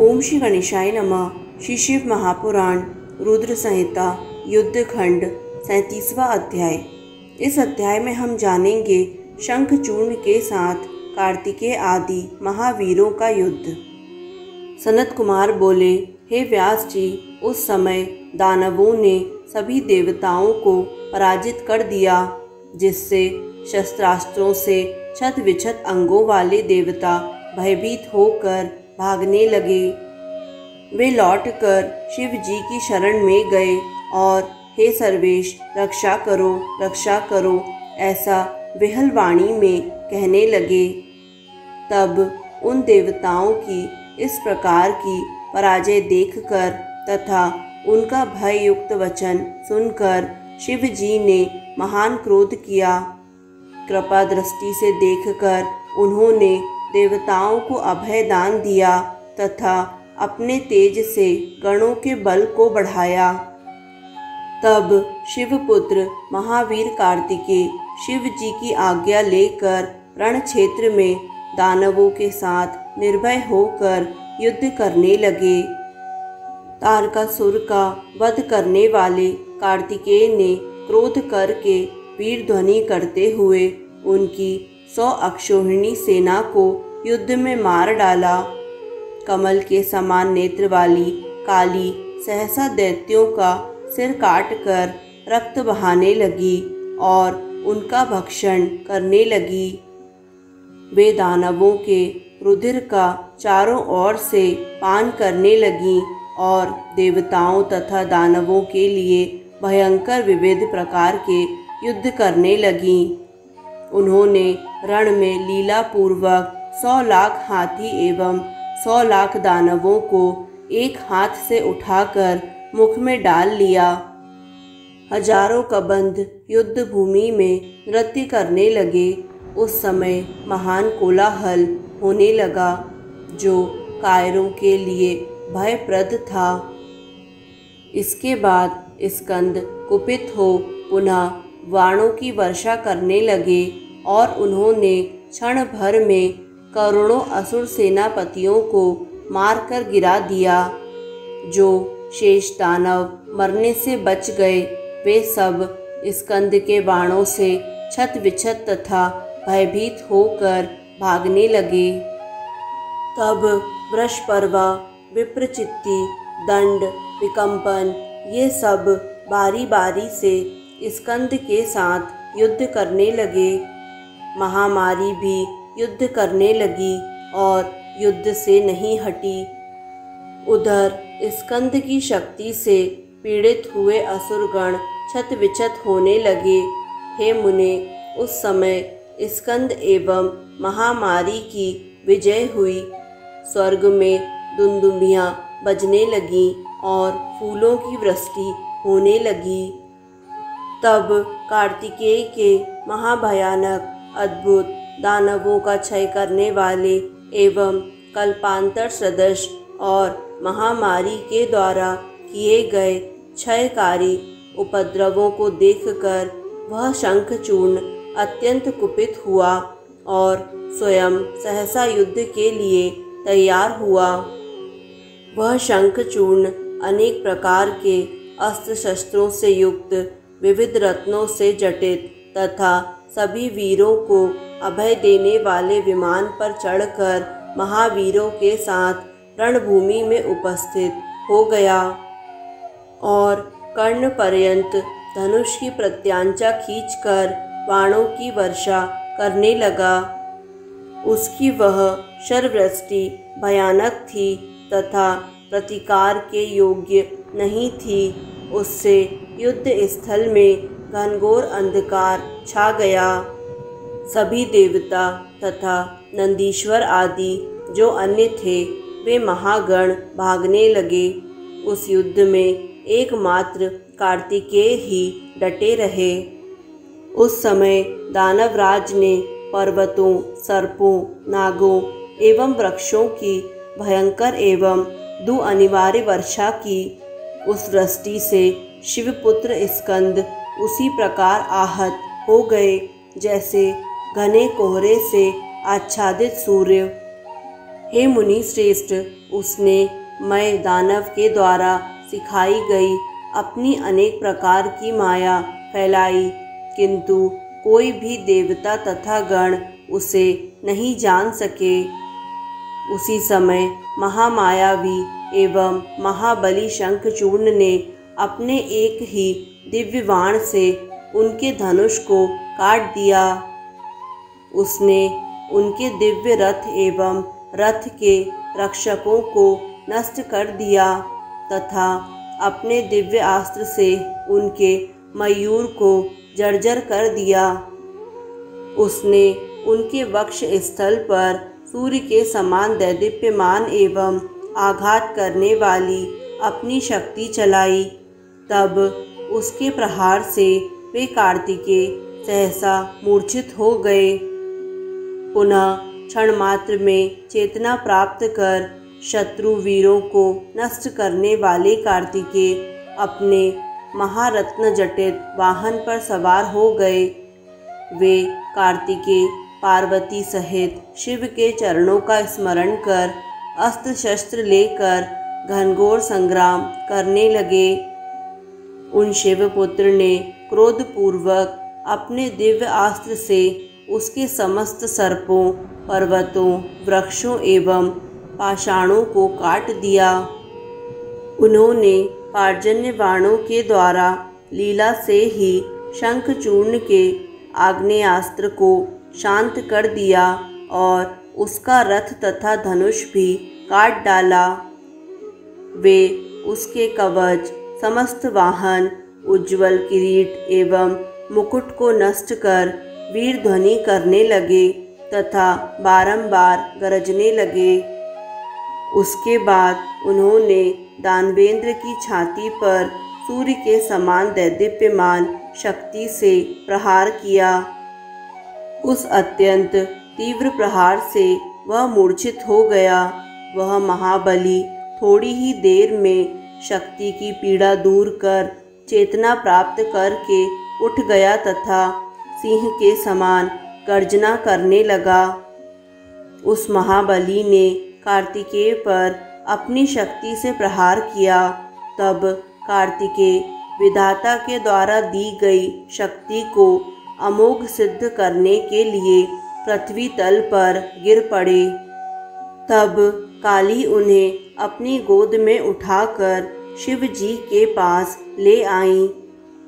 ओम श्री गणेशाय नमः। श्री शिव महापुराण रुद्र संहिता युद्धखंड 37वां अध्याय। इस अध्याय में हम जानेंगे शंखचूर्ण के साथ कार्तिकेय आदि महावीरों का युद्ध। सनत कुमार बोले, हे व्यास जी, उस समय दानवों ने सभी देवताओं को पराजित कर दिया, जिससे शस्त्रास्त्रों से छत विछत अंगों वाले देवता भयभीत होकर भागने लगे। वे लौटकर शिव जी की शरण में गए और हे सर्वेश, रक्षा करो ऐसा विहल वाणी में कहने लगे। तब उन देवताओं की इस प्रकार की पराजय देखकर तथा उनका भय युक्त वचन सुनकर शिव जी ने महान क्रोध किया। कृपा दृष्टि से देखकर उन्होंने देवताओं को अभय दान दिया तथा अपने तेज से गणों के बल को बढ़ाया। तब शिवपुत्र महावीर कार्तिकेय शिव जी की आज्ञा लेकर रण क्षेत्र में दानवों के साथ निर्भय होकर युद्ध करने लगे। तारकासुर का वध करने वाले कार्तिकेय ने क्रोध करके वीर ध्वनि करते हुए उनकी 100 अक्षौहिणी सेना को युद्ध में मार डाला। कमल के समान नेत्र वाली काली सहसा दैत्यों का सिर काटकर रक्त बहाने लगी और उनका भक्षण करने लगी। वे दानवों के रुधिर का चारों ओर से पान करने लगी और देवताओं तथा दानवों के लिए भयंकर विविध प्रकार के युद्ध करने लगी। उन्होंने रण में लीला पूर्वक 100 लाख हाथी एवं 100 लाख दानवों को एक हाथ से उठाकर मुख में डाल लिया। हजारों कबंध युद्ध भूमि में नृत्य करने लगे। उस समय महान कोलाहल होने लगा, जो कायरों के लिए भयप्रद था। इसके बाद स्कंद कुपित हो पुनः वाणों की वर्षा करने लगे और उन्होंने क्षण भर में करोड़ों असुर सेनापतियों को मारकर गिरा दिया। जो शेष दानव मरने से बच गए, वे सब स्कंद के बाणों से छत विछत तथा भयभीत होकर भागने लगे। तब वृषपर्वा, विप्रचित्ति, दंड, विकंपन ये सब बारी बारी से स्कंद के साथ युद्ध करने लगे। महामारी भी युद्ध करने लगी और युद्ध से नहीं हटी। उधर स्कंद की शक्ति से पीड़ित हुए असुरगण छत विछत होने लगे। हे मुने, उस समय स्कंद एवं महामारी की विजय हुई। स्वर्ग में दुंदुभियाँ बजने लगीं और फूलों की वृष्टि होने लगी। तब कार्तिकेय के महाभयानक अद्भुत दानवों का क्षय करने वाले एवं कल्पांतर सदृश और महामारी के द्वारा किए गए क्षयकारी उपद्रवों को देखकर वह शंखचूर्ण अत्यंत कुपित हुआ और स्वयं सहसा युद्ध के लिए तैयार हुआ। वह शंखचूर्ण अनेक प्रकार के अस्त्र शस्त्रों से युक्त, विविध रत्नों से जटित तथा सभी वीरों को अभय देने वाले विमान पर चढ़कर महावीरों के साथ रणभूमि में उपस्थित हो गया और कर्ण पर्यंत धनुष की प्रत्यांचा खींचकर बाणों की वर्षा करने लगा। उसकी वह शरवृष्टि भयानक थी तथा प्रतिकार के योग्य नहीं थी। उससे युद्ध स्थल में घनघोर अंधकार छा गया। सभी देवता तथा नंदीश्वर आदि जो अन्य थे, वे महागण भागने लगे। उस युद्ध में एकमात्र कार्तिकेय ही डटे रहे। उस समय दानवराज ने पर्वतों, सर्पों, नागों एवं वृक्षों की भयंकर एवं अनिवार्य वर्षा की। उस वृष्टि से शिवपुत्र स्कंद उसी प्रकार आहत हो गए जैसे घने कोहरे से आच्छादित सूर्य। हे मुनि श्रेष्ठ, उसने मैं दानव के द्वारा सिखाई गई अपनी अनेक प्रकार की माया फैलाई, किंतु कोई भी देवता तथा गण उसे नहीं जान सके। उसी समय महामायावी एवं महाबली शंखचूर्ण ने अपने एक ही दिव्य बाण से उनके धनुष को काट दिया। उसने उनके दिव्य रथ एवं रथ के रक्षकों को नष्ट कर दिया तथा अपने दिव्य अस्त्र से उनके मयूर को जर्जर कर दिया। उसने उनके वक्ष स्थल पर सूर्य के समान दैदीप्यमान एवं आघात करने वाली अपनी शक्ति चलाई। तब उसके प्रहार से वे कार्तिकेय सहसा मूर्छित हो गए। पुनः क्षण मात्र में चेतना प्राप्त कर शत्रु वीरों को नष्ट करने वाले कार्तिकेय अपने महारत्न जटित वाहन पर सवार हो गए। वे कार्तिकेय पार्वती सहित शिव के चरणों का स्मरण कर अस्त्र शस्त्र लेकर घनघोर संग्राम करने लगे। उन शिवपुत्र ने क्रोधपूर्वक अपने दिव्य अस्त्र से उसके समस्त सर्पों, पर्वतों, वृक्षों एवं पाषाणों को काट दिया। उन्होंने पार्जन्य बाणों के द्वारा लीला से ही शंखचूर्ण के आग्नेयास्त्र को शांत कर दिया और उसका रथ तथा धनुष भी काट डाला। वे उसके कवच, समस्त वाहन, उज्ज्वल किरीट एवं मुकुट को नष्ट कर वीर ध्वनि करने लगे तथा बारंबार गरजने लगे। उसके बाद उन्होंने दानवेंद्र की छाती पर सूर्य के समान दैदीप्यमान शक्ति से प्रहार किया। उस अत्यंत तीव्र प्रहार से वह मूर्छित हो गया। वह महाबली थोड़ी ही देर में शक्ति की पीड़ा दूर कर चेतना प्राप्त करके उठ गया तथा सिंह के समान गर्जना करने लगा। उस महाबली ने कार्तिकेय पर अपनी शक्ति से प्रहार किया। तब कार्तिकेय विधाता के द्वारा दी गई शक्ति को अमोघ सिद्ध करने के लिए पृथ्वी तल पर गिर पड़े। तब काली उन्हें अपनी गोद में उठाकर शिव जी के पास ले आईं।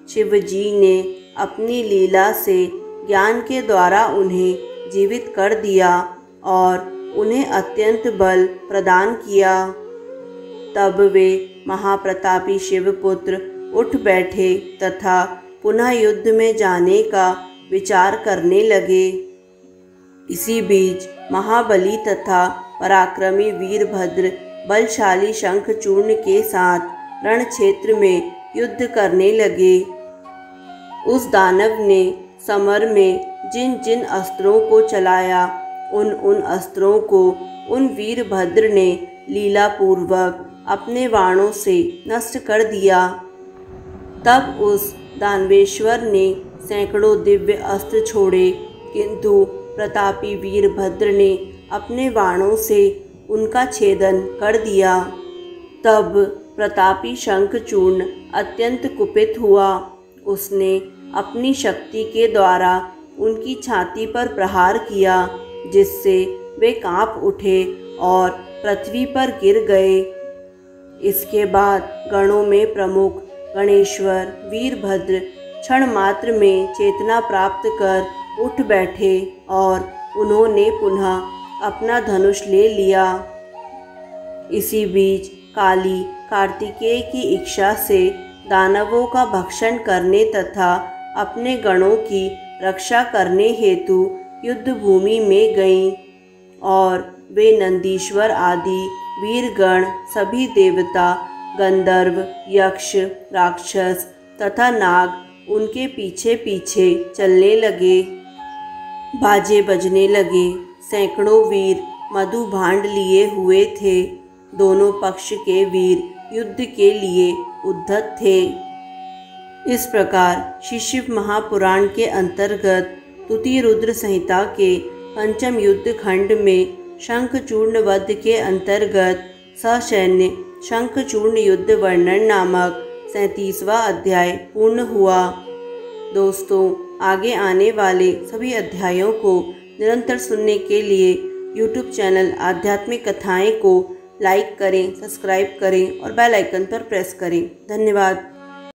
शिव जी ने अपनी लीला से ज्ञान के द्वारा उन्हें जीवित कर दिया और उन्हें अत्यंत बल प्रदान किया। तब वे महाप्रतापी शिवपुत्र उठ बैठे तथा पुनः युद्ध में जाने का विचार करने लगे। इसी बीच महाबली तथा पराक्रमी वीरभद्र बलशाली शंखचूर्ण के साथ रण क्षेत्र में युद्ध करने लगे। उस दानव ने समर में जिन जिन अस्त्रों को चलाया, उन अस्त्रों को उन वीरभद्र ने लीलापूर्वक अपने बाणों से नष्ट कर दिया। तब उस दानवेश्वर ने सैकड़ों दिव्य अस्त्र छोड़े, किंतु प्रतापी वीरभद्र ने अपने बाणों से उनका छेदन कर दिया। तब प्रतापी शंखचूर्ण अत्यंत कुपित हुआ। उसने अपनी शक्ति के द्वारा उनकी छाती पर प्रहार किया, जिससे वे कांप उठे और पृथ्वी पर गिर गए। इसके बाद गणों में प्रमुख गणेश्वर वीरभद्र क्षण मात्र में चेतना प्राप्त कर उठ बैठे और उन्होंने पुनः अपना धनुष ले लिया। इसी बीच काली कार्तिकेय की इच्छा से दानवों का भक्षण करने तथा अपने गणों की रक्षा करने हेतु युद्ध भूमि में गईं और वे नंदीश्वर आदि वीरगण, सभी देवता, गंधर्व, यक्ष, राक्षस तथा नाग उनके पीछे पीछे चलने लगे। बाजे बजने लगे। सैकड़ों वीर मधु भांड लिए हुए थे। दोनों पक्ष के वीर युद्ध के लिए उद्धत थे। इस प्रकार श्री शिव महापुराण के अंतर्गत तृतीय रुद्र संहिता के पंचम युद्ध खंड में शंखचूर्ण वध के अंतर्गत ससैन्य शंखचूर्ण युद्ध वर्णन नामक 37वां अध्याय पूर्ण हुआ। दोस्तों, आगे आने वाले सभी अध्यायों को निरंतर सुनने के लिए YouTube चैनल आध्यात्मिक कथाएं को लाइक करें, सब्सक्राइब करें और बेल आइकन पर प्रेस करें। धन्यवाद।